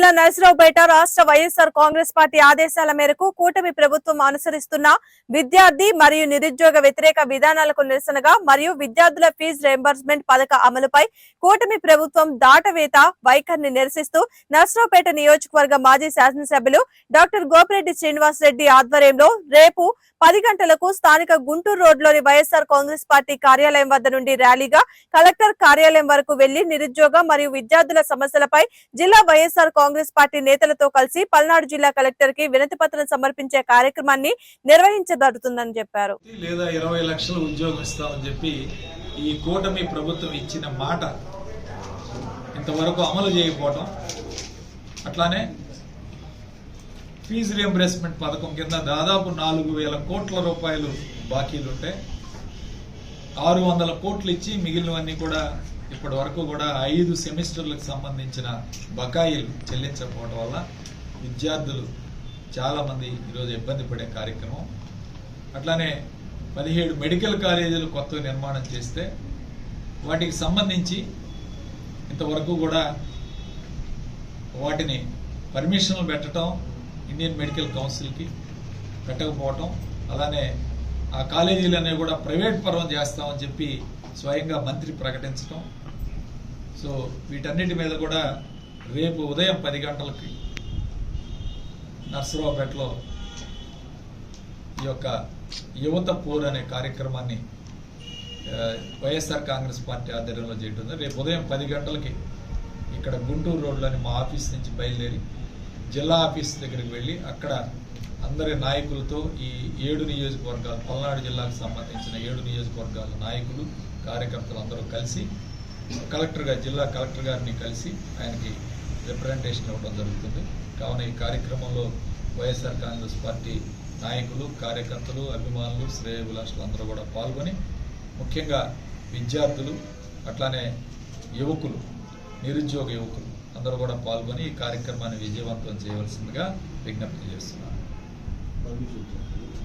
జిల్లా నర్సరావుపేట రాష్ట్ర వైఎస్ఆర్ కాంగ్రెస్ పార్టీ ఆదేశాల మేరకు కూటమి ప్రభుత్వం అనుసరిస్తున్న విద్యార్థి మరియు నిరుద్యోగ వ్యతిరేక విధానాలకు నిరసనగా మరియు విద్యార్థుల ఫీజు రీయింబర్స్మెంట్ పథక అమలుపై కూటమి ప్రభుత్వం దాటవేత వైఖరిని నిరసిస్తూ నర్సరావుపేట నియోజకవర్గ మాజీ శాసనసభ్యులు డాక్టర్ గోపిరెడ్డి శ్రీనివాస్ రెడ్డి ఆధ్వర్యంలో రేపు 10 గంటలకు స్థానిక గుంటూరు రోడ్లోని వైఎస్ఆర్ కాంగ్రెస్ పార్టీ కార్యాలయం వద్ద నుండి ర్యాలీగా కలెక్టర్ కార్యాలయం వరకు వెళ్లి నిరుద్యోగ మరియు విద్యార్థుల సమస్యలపై జిల్లా వైఎస్ఆర్ కాంగ్రెస్ పార్టీ నేతలతో కలిసి పల్నాడు జిల్లా కలెక్టర్ కి వినతి పత్రం సమర్పించే కార్యక్రమాన్ని నిర్వహించబడుతుందని చెప్పారు. లేదా 20 లక్షల ఉద్యోగం ఇస్తామని చెప్పి ఈ కూటమి ప్రభుత్వం ఇచ్చిన మాట ఇంతవరకు అమలు చేయకపోవడం, అట్లానే ఫీజు రీయింబర్స్మెంట్ పథకం కింద దాదాపు 4,000 కోట్ల రూపాయలు బాకీలుంటే 600 కోట్లు ఇచ్చి మిగిలినవన్నీ కూడా ఇప్పటి వరకు కూడా 5 సెమిస్టర్లకు సంబంధించిన బకాయిలు చెల్లించకపోవడం వల్ల విద్యార్థులు చాలామంది ఈరోజు ఇబ్బంది పడే కార్యక్రమం. అట్లానే 17 మెడికల్ కాలేజీలు కొత్తగా నిర్మాణం చేస్తే వాటికి సంబంధించి ఇంతవరకు కూడా వాటిని పర్మిషన్లు పెట్టడం ఇండియన్ మెడికల్ కౌన్సిల్కి పెట్టకపోవటం, అలానే ఆ కాలేజీలన్నీ కూడా ప్రైవేట్ పరం చేస్తామని చెప్పి స్వయంగా మంత్రి ప్రకటించడం. సో వీటన్నిటి మీద కూడా రేపు ఉదయం 10 గంటలకి నర్సరావుపేటలో ఈ యొక్క యువత పోర్ అనే కార్యక్రమాన్ని వైఎస్ఆర్ కాంగ్రెస్ పార్టీ ఆధ్వర్యంలో చేయడం. రేపు ఉదయం 10 గంటలకి ఇక్కడ గుంటూరు రోడ్లోని మా ఆఫీస్ నుంచి బయలుదేరి జిల్లా ఆఫీస్ దగ్గరికి వెళ్ళి అక్కడ అందరి నాయకులతో ఈ 7 నియోజకవర్గాలు, పల్నాడు జిల్లాకు సంబంధించిన 7 నియోజకవర్గాల నాయకులు, కార్యకర్తలు అందరూ కలిసి జిల్లా కలెక్టర్ గారిని కలిసి ఆయనకి రిప్రజెంటేషన్ ఇవ్వడం జరుగుతుంది. కావున ఈ కార్యక్రమంలో వైఎస్ఆర్ కాంగ్రెస్ పార్టీ నాయకులు, కార్యకర్తలు, అభిమానులు, శ్రేయోభిలాషులు అందరూ కూడా పాల్గొని ముఖ్యంగా విద్యార్థులు, అట్లానే యువకులు, నిరుద్యోగ యువకులు అందరూ కూడా పాల్గొని ఈ కార్యక్రమాన్ని విజయవంతం చేయవలసిందిగా విజ్ఞప్తి చేస్తున్నారు.